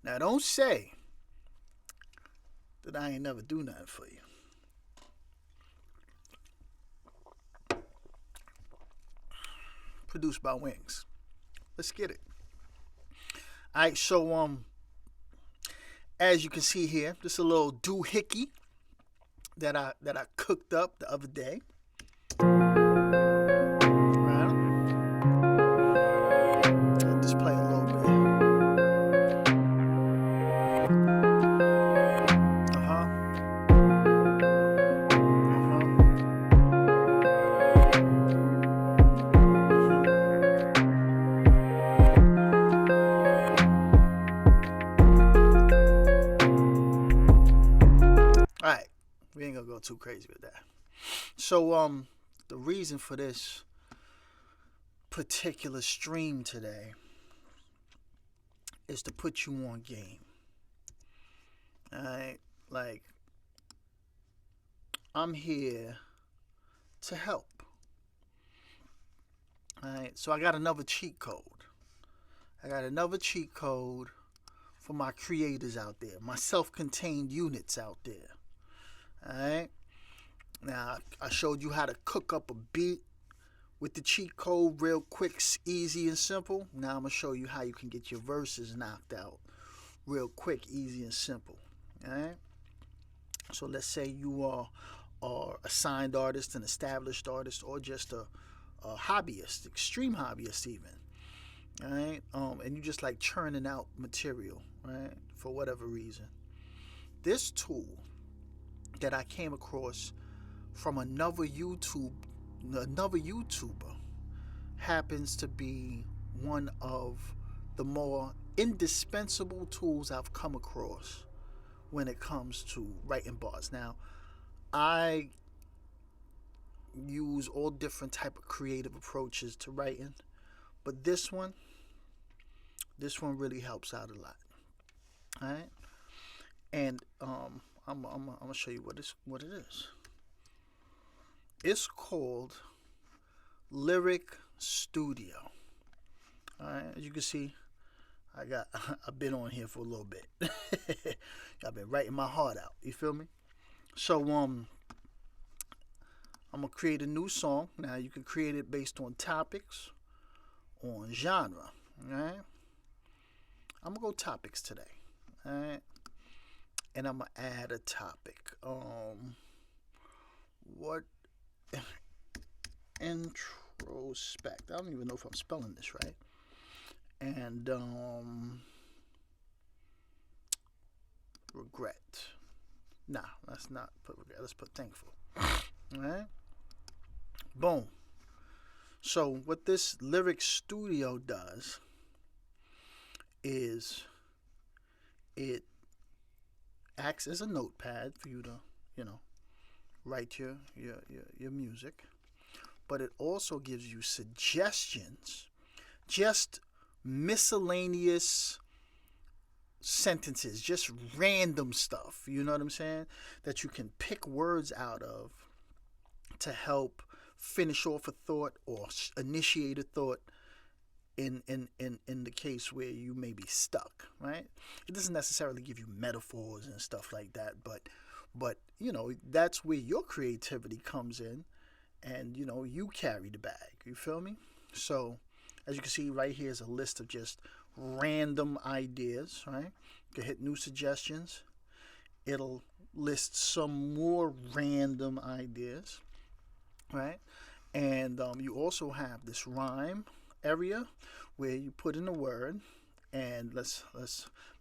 Now, don't say that I ain't never do nothing for you. Produced by Wings. Let's get it. All right, so as you can see here, just a little doohickey that I cooked up the other day. Right? Just play a little bit. Uh huh. Uh huh. All right, we ain't gonna go too crazy with that. So the reason for this particular stream today is to put you on game. All right, like I'm here to help. All right, so I got another cheat code. I got another cheat code for my creators out there, my self-contained units out there. All right. Now I showed you how to cook up a beat with the cheat code real quick, easy and simple. Now I'm gonna show you how you can get your verses knocked out real quick, easy and simple. All right. So let's say you are a signed artist, an established artist, or just a hobbyist, extreme hobbyist even. All right. And you just like churning out material, right? For whatever reason. This tool that I came across from another YouTuber happens to be one of the more indispensable tools I've come across when it comes to writing bars. Now, I use all different type of creative approaches to writing, but this one really helps out a lot. All right, and I'm gonna show you what it is. It's called Lyric Studio. All right, as you can see, I've been on here for a little bit. I've been writing my heart out. You feel me? So I'm gonna create a new song. Now you can create it based on topics, on genre. All right. I'm gonna go topics today. All right. And I'm gonna add a topic. What introspect? I don't even know if I'm spelling this right. And regret. Nah, let's not put regret. Let's put thankful. All right. Boom. So what this Lyric Studio does is it acts as a notepad for you to, you know, write your music, but it also gives you suggestions, just miscellaneous sentences, just random stuff, you know what I'm saying, that you can pick words out of to help finish off a thought or initiate a thought in the case where you may be stuck, right? It doesn't necessarily give you metaphors and stuff like that, but you know, that's where your creativity comes in, and you know, you carry the bag. You feel me? So as you can see right here is a list of just random ideas, right? You can hit new suggestions. It'll list some more random ideas, right? And you also have this rhyme area where you put in a word, and let's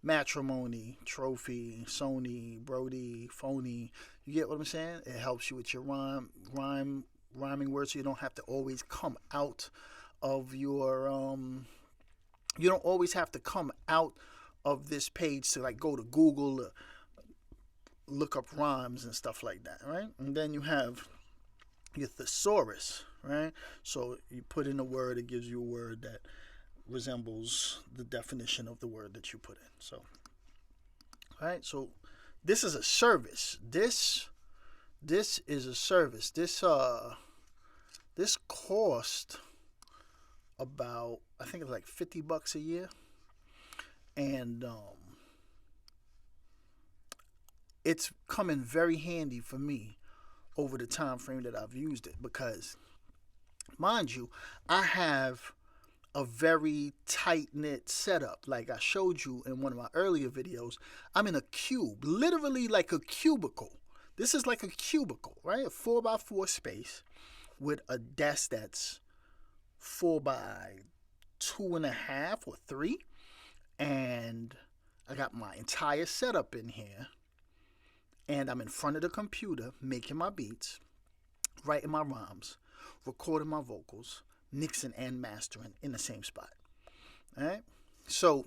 matrimony, trophy, Sony, Brody, phony. You get what I'm saying? It helps you with your rhyming words, so you don't have to always come out of your you don't always have to come out of this page to like go to Google to look up rhymes and stuff like that, right? And then you have your thesaurus, right? So you put in a word, it gives you a word that resembles the definition of the word that you put in. So, all right. So this is a service. This is a service. This cost about, I think it's like $50 a year, and it's come in very handy for me over the time frame that I've used it, because, mind you, I have a very tight-knit setup. Like I showed you in one of my earlier videos, I'm in a cube, literally like a cubicle. This is like a cubicle, right? A 4x4 space with a desk that's 4x2.5 or 3. And I got my entire setup in here. And I'm in front of the computer making my beats, writing my rhymes, recording my vocals, mixing and mastering in the same spot. All right? So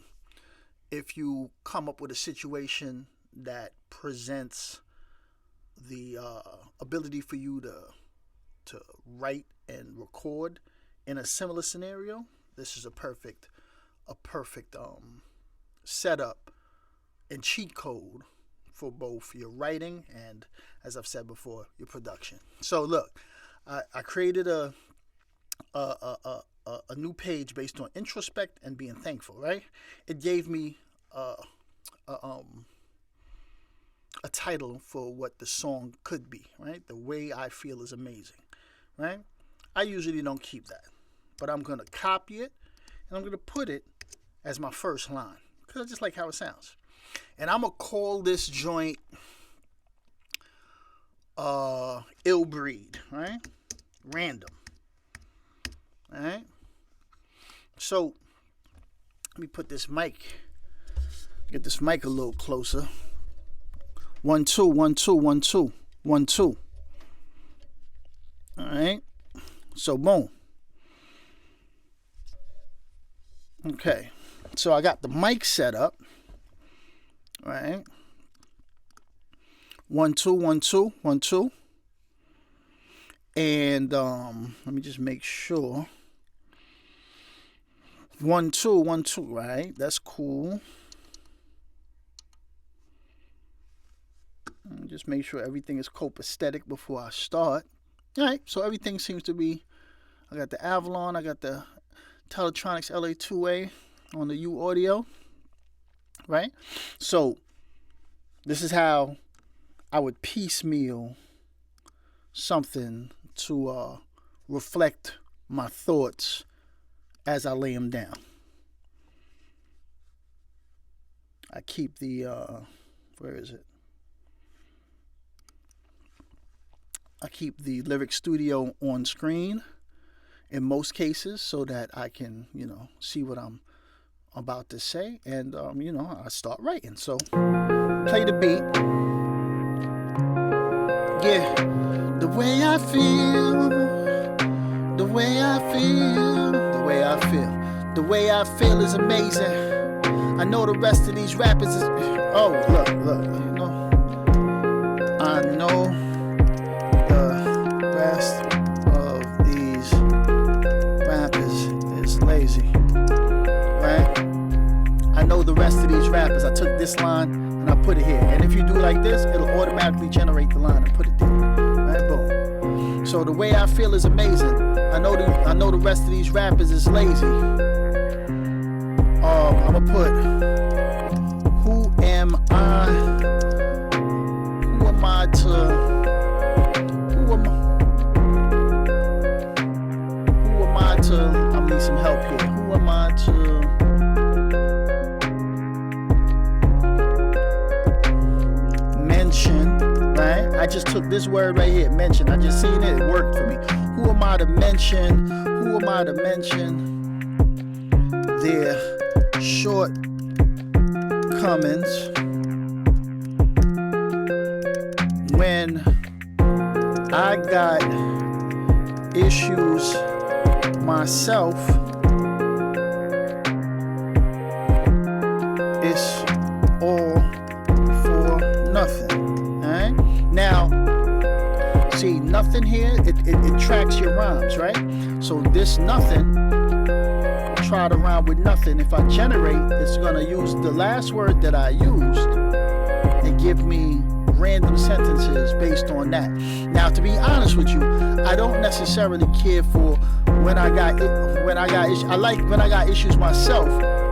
if you come up with a situation that presents the ability for you to write and record in a similar scenario, this is a perfect setup and cheat code for both your writing and, as I've said before, your production. So look, I created a new page based on introspect and being thankful, right? It gave me a title for what the song could be, right? The Way I Feel is Amazing, right? I usually don't keep that, but I'm going to copy it and I'm going to put it as my first line because I just like how it sounds. And I'm going to call this joint Ill Breed, right? Random. All right? So, let me put this mic, get this mic a little closer. 1 2 1 2 1 2 1 2. All right? So, boom. Okay. So, I got the mic set up. Right? 1 2 1 2 1 2. And let me just make sure. 1 2 1 2, right? That's cool. Just make sure everything is copacetic before I start. All right, so everything seems to be. I got the Avalon, I got the Teletronics LA2A on the U audio, right? So this is how I would piecemeal something to reflect my thoughts as I lay them down. I keep the, where is it? I keep the lyric studio on screen in most cases so that I can, see what I'm about to say. And, I start writing. So play the beat. Yeah. The way I feel, the way I feel, the way I feel, the way I feel is amazing. I know the rest of these rappers is, oh, look, I know the rest of these rappers is lazy, right? I know the rest of these rappers. I took this line and I put it here. And if you do like this, it'll automatically generate the line and put it there. Right, boom. So the way I feel is amazing. I know the rest of these rappers is lazy. I'm gonna put, who am I to, I need some help here. Who am I to mention, right? I just took this word right here, mention. I just seen it worked for me. Who am I to mention? Who am I to mention their shortcomings when I got issues myself? It's all for nothing. All right? Now, see, nothing here, it tracks your rhymes, right? So this nothing, try to rhyme with nothing. If I generate, it's going to use the last word that I used and give me random sentences based on that. Now, to be honest with you, I don't necessarily care for when I got issues. I like when I got issues myself.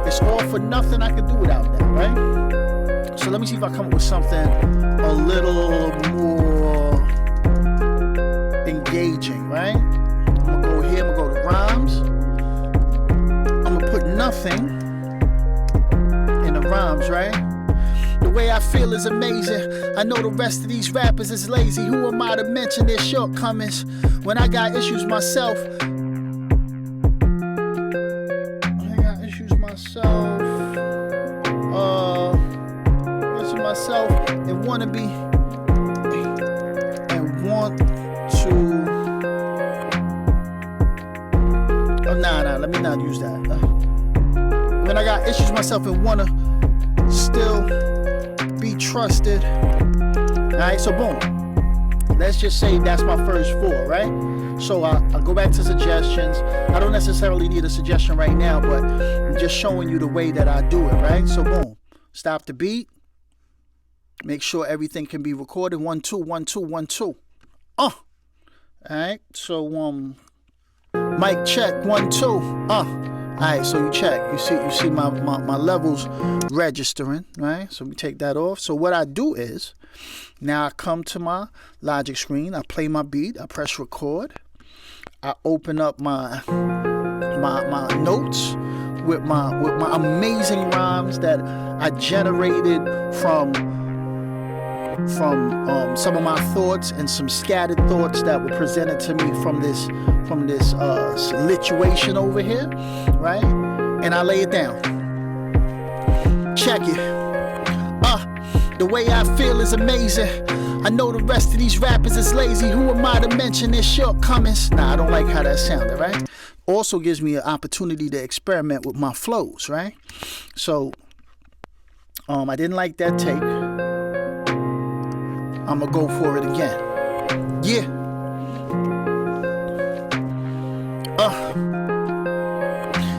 It's all for nothing. I could do without that, right? So let me see if I come up with something a little more engaging, right? I'm gonna go here, I'm gonna go to rhymes. I'm gonna put nothing in the rhymes, right? The way I feel is amazing. I know the rest of these rappers is lazy. Who am I to mention their shortcomings when I got issues myself? And want to be and want to let me not use that. When I got issues myself and want to still be trusted. Alright, so boom, let's just say that's my first 4, right? So I'll go back to suggestions. I don't necessarily need a suggestion right now, but I'm just showing you the way that I do it, right? So boom, stop the beat. Make sure everything can be recorded. 1 2 1 2 1 2. All right. So mic check 1 2. All right. So you check. You see my levels registering. Right. So we take that off. So what I do is now I come to my Logic screen. I play my beat. I press record. I open up my notes with my amazing rhymes that I generated from some of my thoughts and some scattered thoughts that were presented to me from this situation over here, right? And I lay it down. Check it. The way I feel is amazing. I know the rest of these rappers is lazy. Who am I to mention their shortcomings? Nah, I don't like how that sounded, right? Also gives me an opportunity to experiment with my flows, right? So I didn't like that take. I'm gonna go for it again. Yeah.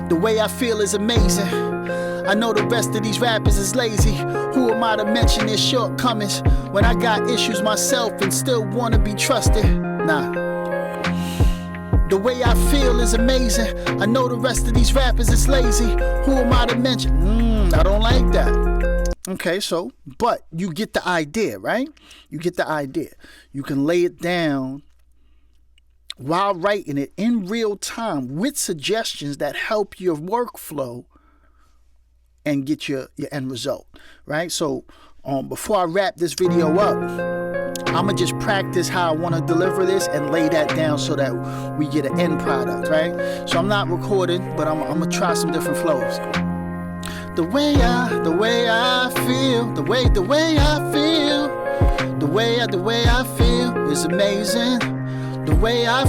The way I feel is amazing. I know the rest of these rappers is lazy. Who am I to mention their shortcomings when I got issues myself and still wanna be trusted? Nah. The way I feel is amazing. I know the rest of these rappers is lazy. Who am I to mention? I don't like that. Okay, so, but you get the idea, right? You get the idea. You can lay it down while writing it in real time with suggestions that help your workflow and get your end result, right? So, before I wrap this video up, I'm going to just practice how I want to deliver this and lay that down so that we get an end product, right? So I'm not recording, but I'm going to try some different flows. The way I feel, the way I feel is amazing. The way I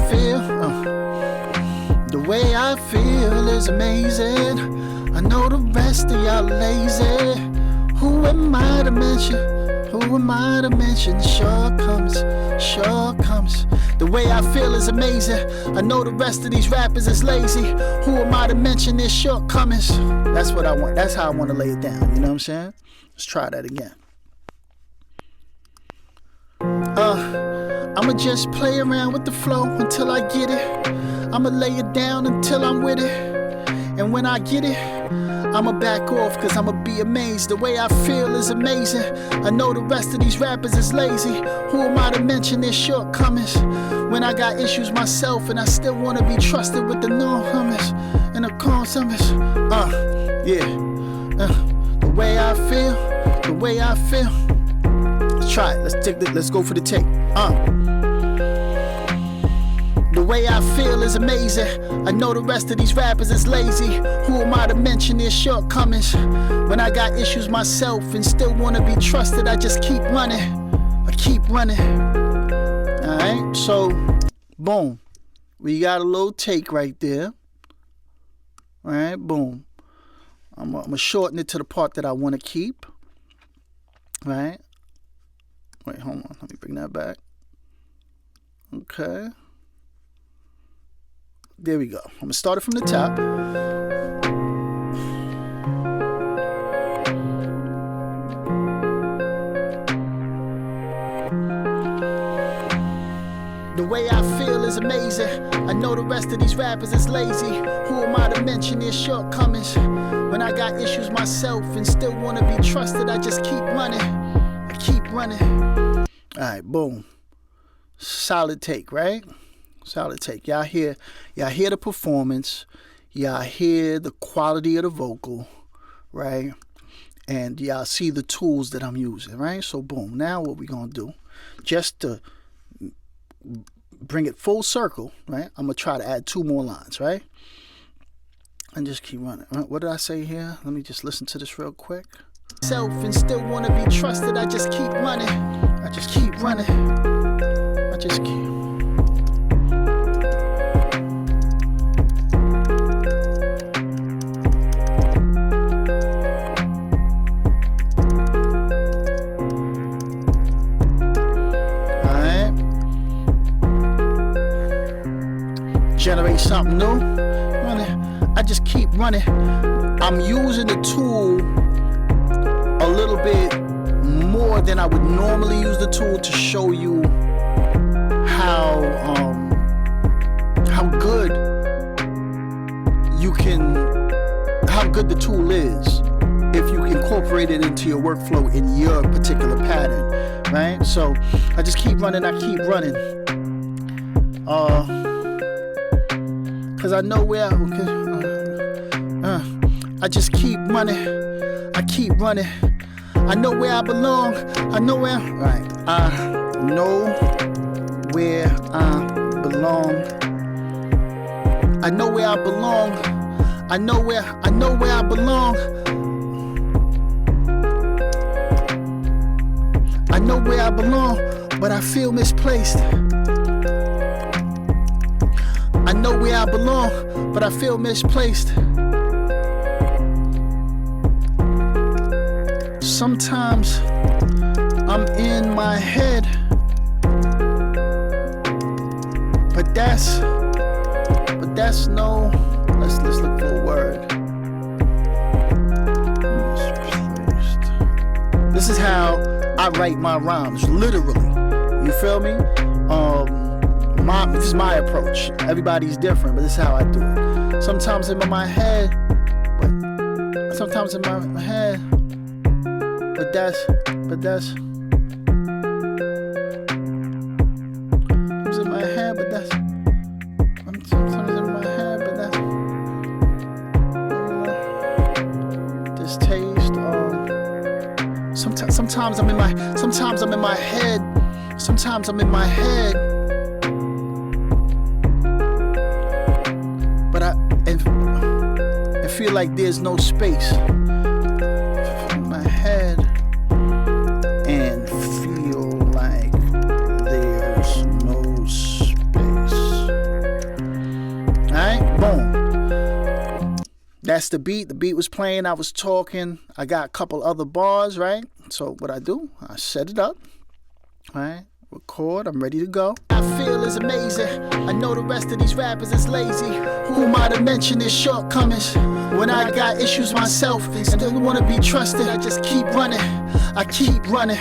feel is amazing. I know the rest of y'all lazy. Who am I to mention? Shortcomings. The way I feel is amazing. I know the rest of these rappers is lazy. Who am I to mention their shortcomings? That's what I want. That's how I want to lay it down. You know what I'm saying? Let's try that again. I'ma just play around with the flow until I get it. I'ma lay it down until I'm with it. And when I get it, I'ma back off cause I'ma be amazed. The way I feel is amazing. I know the rest of these rappers is lazy. Who am I to mention their shortcomings when I got issues myself and I still wanna be trusted with the non-hummers and the consummers. The way I feel. Let's try it. Let's go for the take. The way I feel is amazing. I know the rest of these rappers is lazy. Who am I to mention their shortcomings when I got issues myself and still wanna be trusted? I just keep running. Alright, so boom. We got a little take right there. Alright, boom. I'm gonna shorten it to the part that I wanna keep. Right? Wait, hold on. Let me bring that back. Okay. There we go. I'm going to start it from the top. The way I feel is amazing. I know the rest of these rappers is lazy. Who am I to mention their shortcomings When I got issues myself and still want to be trusted, I just keep running. I keep running. All right, boom. Solid take, right? Solid take. Y'all hear the performance. Y'all hear the quality of the vocal, right? And y'all see the tools that I'm using, right? So boom. Now what we gonna do, just to bring it full circle, right? I'm gonna try to add 2 more lines, right? And just keep running. What did I say here? Let me just listen to this real quick. Self and still want to be trusted. I just keep running. I just keep running. I just keep. Alright. Generate something new. I just keep running. I'm using the tool a little bit more than I would normally use the tool to show you how good how good the tool is if you incorporate it into your workflow in your particular pattern, right? So I just keep running. I keep running. Cause I know where I just keep running. I keep running. I know where I belong. I know where. Right. I know where I belong. I know where I belong. I know where I belong. I know where I belong, but I feel misplaced. I know where I belong, but I feel misplaced. Sometimes I'm in my head, but that's no. Let's look for a word. This is how I write my rhymes, literally. You feel me? This is my approach. Everybody's different, but this is how I do it. Sometimes I'm in my head, but sometimes in my head. But that's it's in my head, but that's sometimes in my head, but that's this taste. Sometimes I'm in my head. Sometimes I'm in my head. But I feel like there's no space in my head. That's the beat. The beat was playing. I was talking. I got a couple other bars, right? So what I do, I set it up, right? Record. I'm ready to go. I feel is amazing. I know the rest of these rappers is lazy. Who am I to mention their shortcomings? When I got issues myself and still want to be trusted, I just keep running. I keep running.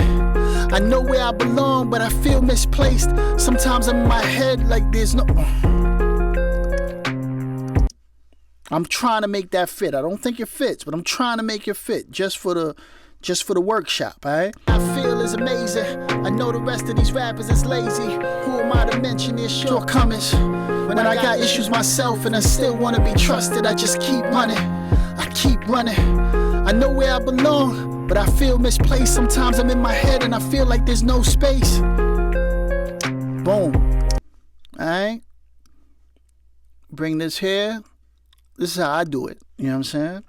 I know where I belong, but I feel misplaced. Sometimes I'm in my head like there's no. I'm trying to make that fit. I don't think it fits, but I'm trying to make it fit just for the workshop, alright? I feel is amazing. I know the rest of these rappers is lazy. Who am I to mention their shortcomings? When I got issues myself and I still want to be trusted, I just keep running. I keep running. I know where I belong, but I feel misplaced. Sometimes I'm in my head and I feel like there's no space. Boom. Alright? Bring this here. This is how I do it. You know what I'm saying?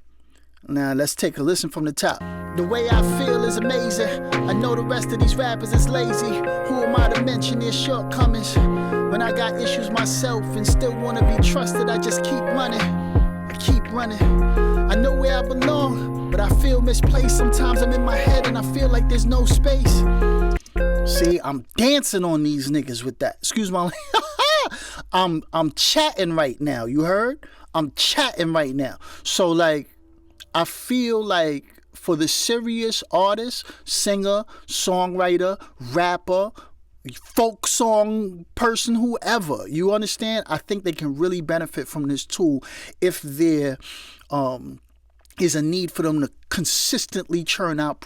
Now let's take a listen from the top. The way I feel is amazing. I know the rest of these rappers is lazy. Who am I to mention their shortcomings? When I got issues myself and still want to be trusted, I just keep running. I keep running. I know where I belong, but I feel misplaced. Sometimes I'm in my head and I feel like there's no space. See, I'm dancing on these niggas with that. Excuse my I'm chatting right now. You heard? I'm chatting right now. So like, I feel like for the serious artist, singer, songwriter, rapper, folk song person, whoever, you understand? I think they can really benefit from this tool if they're is a need for them to consistently churn out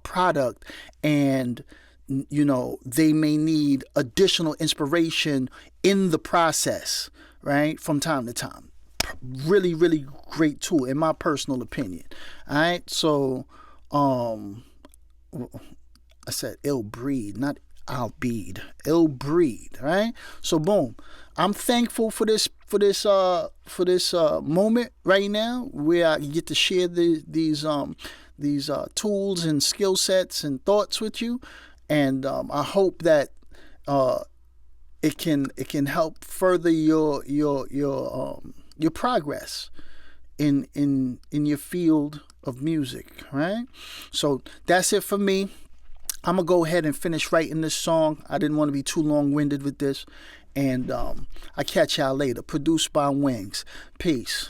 product, and they may need additional inspiration in the process, right, from time to time. Really, really great tool in my personal opinion. All right, so I said ill breed, not I'll bead. Ill breed, right? So boom. I'm thankful for this moment right now where I get to share these tools and skill sets and thoughts with you, and I hope that it can help further your progress in your field of music, right? So that's it for me. I'm gonna go ahead and finish writing this song. I didn't want to be too long-winded with this, and I catch y'all later. Produced by Wings. Peace.